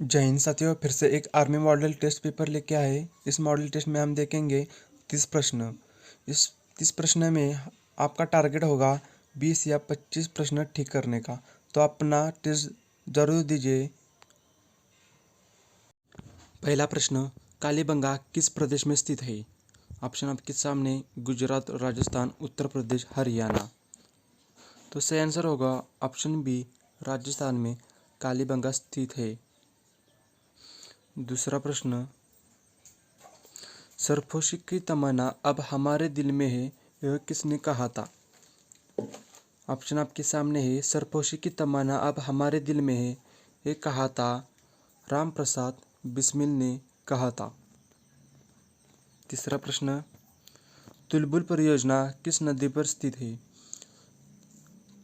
जय हिंद साथियों, फिर से एक आर्मी मॉडल टेस्ट पेपर लेके आए। इस मॉडल टेस्ट में हम देखेंगे 30 प्रश्न। इस 30 प्रश्न में आपका टारगेट होगा 20 या 25 प्रश्न ठीक करने का, तो अपना टेस्ट जरूर दीजिए। पहला प्रश्न, कालीबंगा किस प्रदेश में स्थित है? ऑप्शन आपके सामने गुजरात, राजस्थान, उत्तर प्रदेश, हरियाणा। तो सही आंसर होगा ऑप्शन बी, राजस्थान में कालीबंगा स्थित है। दूसरा प्रश्न, सरफोशी की तमन्ना अब हमारे दिल में है, यह किसने कहा था? ऑप्शन आपके सामने है। सरफोशी की तमन्ना अब हमारे दिल में है, ये कहा था राम प्रसाद बिस्मिल ने कहा था। तीसरा प्रश्न, तुलबुल परियोजना किस नदी पर स्थित है?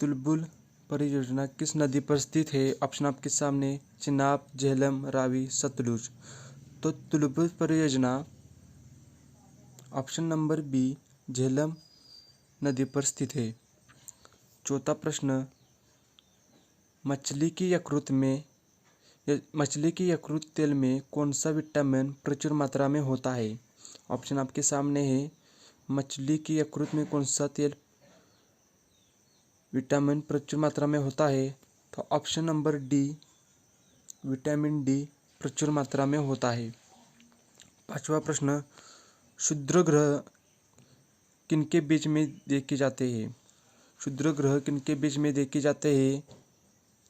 तुलबुल परियोजना किस नदी पर स्थित है? ऑप्शन आपके सामने चिनाब, झेलम, रावी, सतलुज। तो तुलबुल परियोजना ऑप्शन नंबर बी, झेलम नदी पर स्थित है। चौथा प्रश्न, मछली की यकृत तेल में कौन सा विटामिन प्रचुर मात्रा में होता है? ऑप्शन आपके सामने है। मछली की यकृत में कौन सा तेल विटामिन प्रचुर मात्रा में होता है? तो option number D, vitamin D प्रचुर मात्रा में होता है। पांचवा प्रश्न, क्षुद्र ग्रह किनके बीच में देखे जाते हैं? क्षुद्र ग्रह किनके बीच में देखे जाते हैं?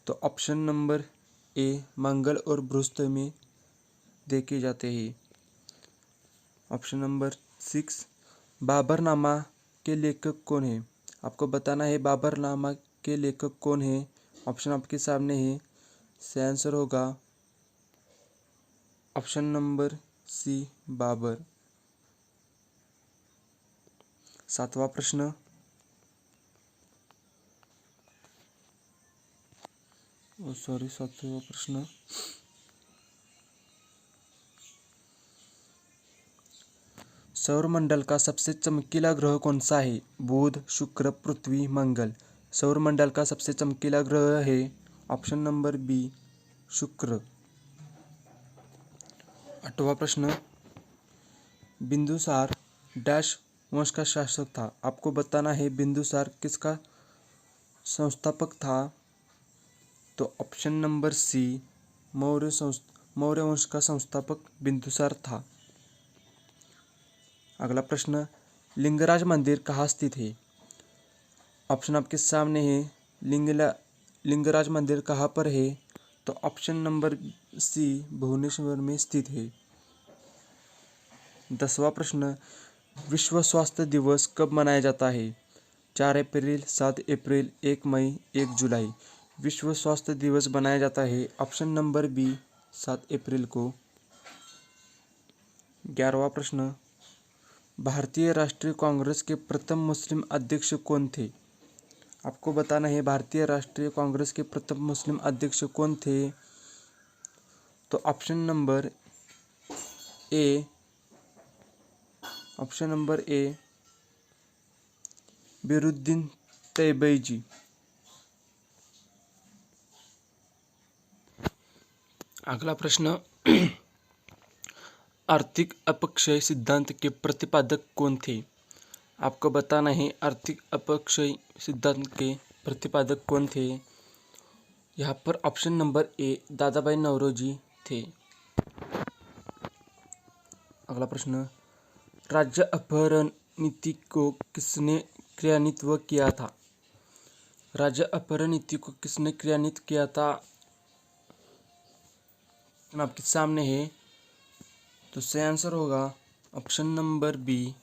तो ऑप्शन नंबर ए, मंगल और बृहस्पति में देखे जाते हैं। ऑप्शन नंबर 6, बाबरनामा के लेखक कौन है? आपको बताना है बाबरनामा के लेखक कौन है। ऑप्शन आपके सामने है। सही आंसर होगा ऑप्शन नंबर सी, बाबर। सातवां प्रश्न, सातवां प्रश्न, सौरमंडल का सबसे चमकीला ग्रह कौन सा है? बुध, शुक्र, पृथ्वी, मंगल। सौरमंडल का सबसे चमकीला ग्रह है ऑप्शन नंबर बी, शुक्र। आठवां प्रश्न, बिंदुसार डैश वंश का शासक था। आपको बताना है बिंदुसार किसका संस्थापक था। तो ऑप्शन नंबर सी, मौर्य वंश का संस्थापक बिंदुसार था। अगला प्रश्न, लिंगराज मंदिर कहाँ स्थित है? ऑप्शन आपके सामने है। लिंगराज मंदिर कहाँ पर है? तो ऑप्शन नंबर सी, भुवनेश्वर में स्थित है। 10वां प्रश्न, विश्व स्वास्थ्य दिवस कब मनाया जाता है? 4 अप्रैल, 7 अप्रैल, 1 मई, 1 जुलाई। विश्व स्वास्थ्य दिवस मनाया जाता है ऑप्शन नंबर बी, 7 अप्रैल को। 11वां प्रश्न, भारतीय राष्ट्रीय कांग्रेस के प्रथम मुस्लिम अध्यक्ष कौन थे? आपको बताना है भारतीय राष्ट्रीय कांग्रेस के प्रथम मुस्लिम अध्यक्ष कौन थे। तो ऑप्शन नंबर ए, बिरुद्दीन तैयबजी। अगला प्रश्न, आर्थिक अपक्षय सिद्धांत के प्रतिपादक कौन थे? आपको बताना है आर्थिक अपक्षय सिद्धांत के प्रतिपादक कौन थे। यहाँ पर option number A, Dadabhai Naoroji थे। अगला प्रश्न, राज्य अपहरण नीति को किसने क्रियान्वित किया था? राज्य अपहरण नीति को किसने क्रियान्वित किया था? आपके सामने है। तो सही आंसर होगा option number B,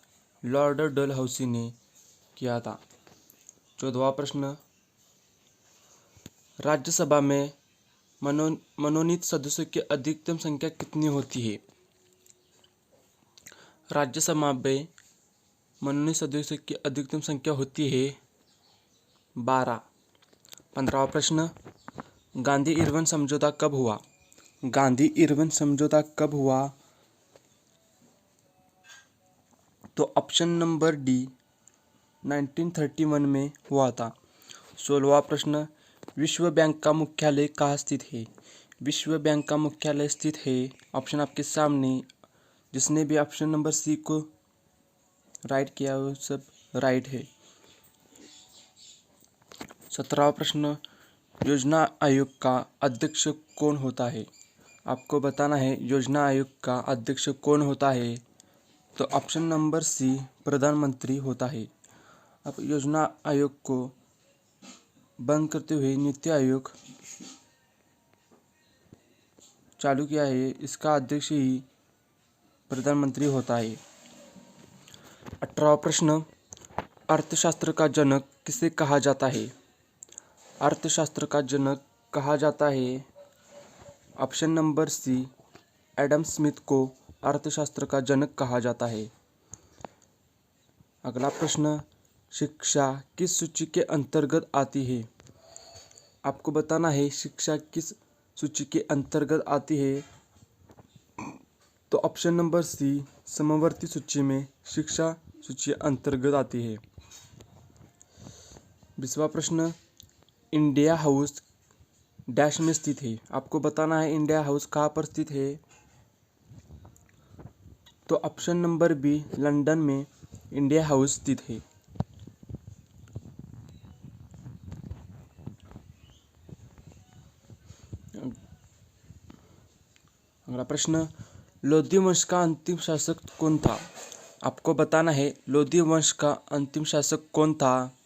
lord Dalhousie ने किया था। 14वां प्रश्न, राज्यसभा में मनोनीत सदस्यों की अधिकतम संख्या कितनी होती है? राज्यसभा में मनोनीत सदस्यों की अधिकतम संख्या होती है 12। 15वां प्रश्न, गांधी इरविन समझौता कब हुआ? गांधी इरविन समझौता कब हुआ? तो ऑप्शन नंबर डी, 1931 में हुआ था। 16वां प्रश्न, विश्व बैंक का मुख्यालय कहाँ स्थित है? विश्व बैंक का मुख्यालय स्थित है? ऑप्शन आपके सामने। जिसने भी ऑप्शन नंबर सी को राइट किया वो सब राइट है। 17वां प्रश्न, योजना आयोग का अध्यक्ष कौन होता है? आपको बताना है योजना आयोग का अध्यक्ष कौन होता है। तो ऑप्शन नंबर सी प्रधानमंत्री होता है। अब योजना आयोग को बंद करते हुए नीति आयोग चालू किया है, इसका अध्यक्ष ही प्रधानमंत्री होता है। 18वां प्रश्न, अर्थशास्त्र का जनक किसे कहा जाता है? अर्थशास्त्र का जनक कहा जाता है option number C Adam Smith को अर्थशास्त्र का जनक कहा जाता है। अगला प्रश्न, शिक्षा किस सूची के अंतर्गत आती है? आपको बताना है शिक्षा किस सूची के अंतर्गत आती है। तो ऑप्शन नंबर सी समवर्ती सूची में शिक्षा सूची अंतर्गत आती है। 20वां प्रश्न, इंडिया हाउस डैश में स्थित है? आपको बताना है इंडिया हाउस कहाँ पर स्थित है। तो ऑप्शन नंबर बी लंदन में इंडिया हाउस स्थित है। अगला प्रश्न, लोधी वंश का अंतिम शासक कौन था? आपको बताना है लोधी वंश का अंतिम शासक कौन था।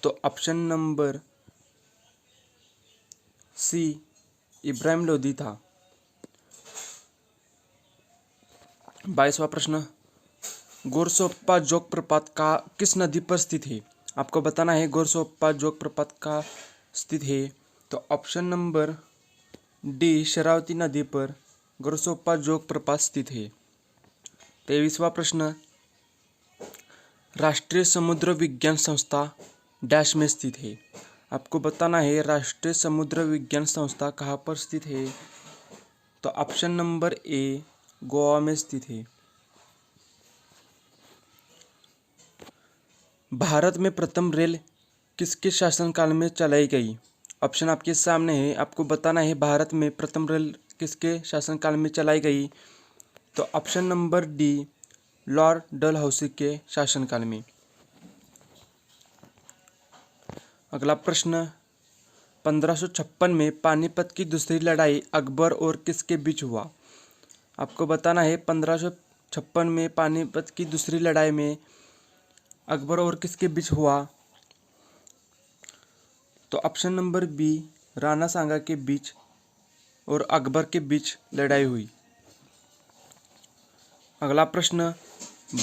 तो option number C Ibrahim Lodhi था। 22वां प्रश्न, गोरसोप्पा जोग प्रपात का किस नदी पर स्थित है? आपको बताना है गोरसोप्पा जोग प्रपात का स्थित है। तो ऑप्शन नंबर डी शरावती नदी पर गोरसोप्पा जोग प्रपात स्थित है। 23वां प्रश्न, राष्ट्रीय समुद्र विज्ञान संस्था डैश में स्थित है? आपको बताना है राष्ट्रीय समुद्र विज्ञान संस्था कहाँ पर स्थित है। तो ऑप्शन नंबर ए गोवा में स्थित है। भारत में प्रथम रेल किसके शासनकाल में चलाई गई? ऑप्शन आपके सामने है, आपको बताना है भारत में प्रथम रेल किसके शासनकाल में चलाई गई। तो option number D Lord Dalhousie के शासनकाल में। अगला प्रश्न, 1556 में पानीपत की दूसरी लड़ाई अकबर और किसके बीच हुआ? आपको बताना है 1556 में पानीपत की दूसरी लड़ाई में अकबर और किसके बीच हुआ। तो ऑप्शन नंबर बी राणा सांगा के बीच और अकबर के बीच लड़ाई हुई। अगला प्रश्न,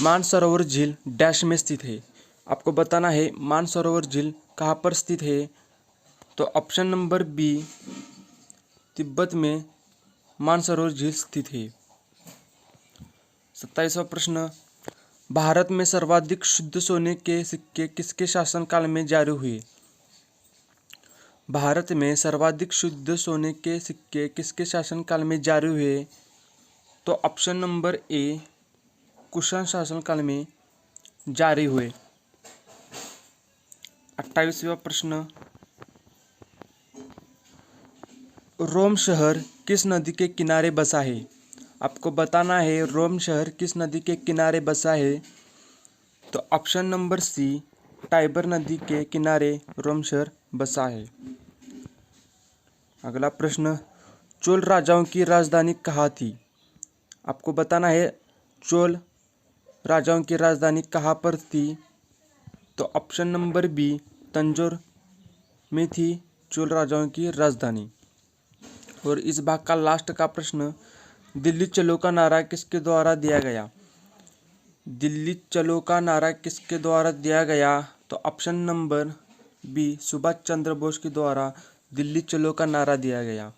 मानसरोवर झील डैश में स्थित है? आपको बताना है मानसरोवर झील कहाँ पर स्थित है। तो ऑप्शन नंबर बी तिब्बत में मानसरोवर झील स्थित है। 27वां प्रश्न, भारत में सर्वाधिक शुद्ध सोने के सिक्के किसके शासनकाल में जारी हुए? भारत में सर्वाधिक शुद्ध सोने के सिक्के किसके शासनकाल में जारी हुए? तो ऑप्शन नंबर ए कुषाण शासनकाल में जारी हुए। 28वां प्रश्न, रोम शहर किस नदी के किनारे बसा है? आपको बताना है रोम शहर किस नदी के किनारे बसा है। तो ऑप्शन नंबर सी टाइबर नदी के किनारे रोम शहर बसा है। अगला प्रश्न, चोल राजाओं की राजधानी कहाँ थी? आपको बताना है चोल राजाओं की राजधानी कहाँ पर थी। तो ऑप्शन नंबर बी तंजौर में थी चोल राजाओं की राजधानी। और इस भाग का लास्ट का प्रश्न, दिल्ली चलो का नारा किसके द्वारा दिया गया? दिल्ली चलो का नारा किसके द्वारा दिया गया? तो option number B Subhash Chandra Bose के द्वारा दिल्ली चलो का नारा दिया गया।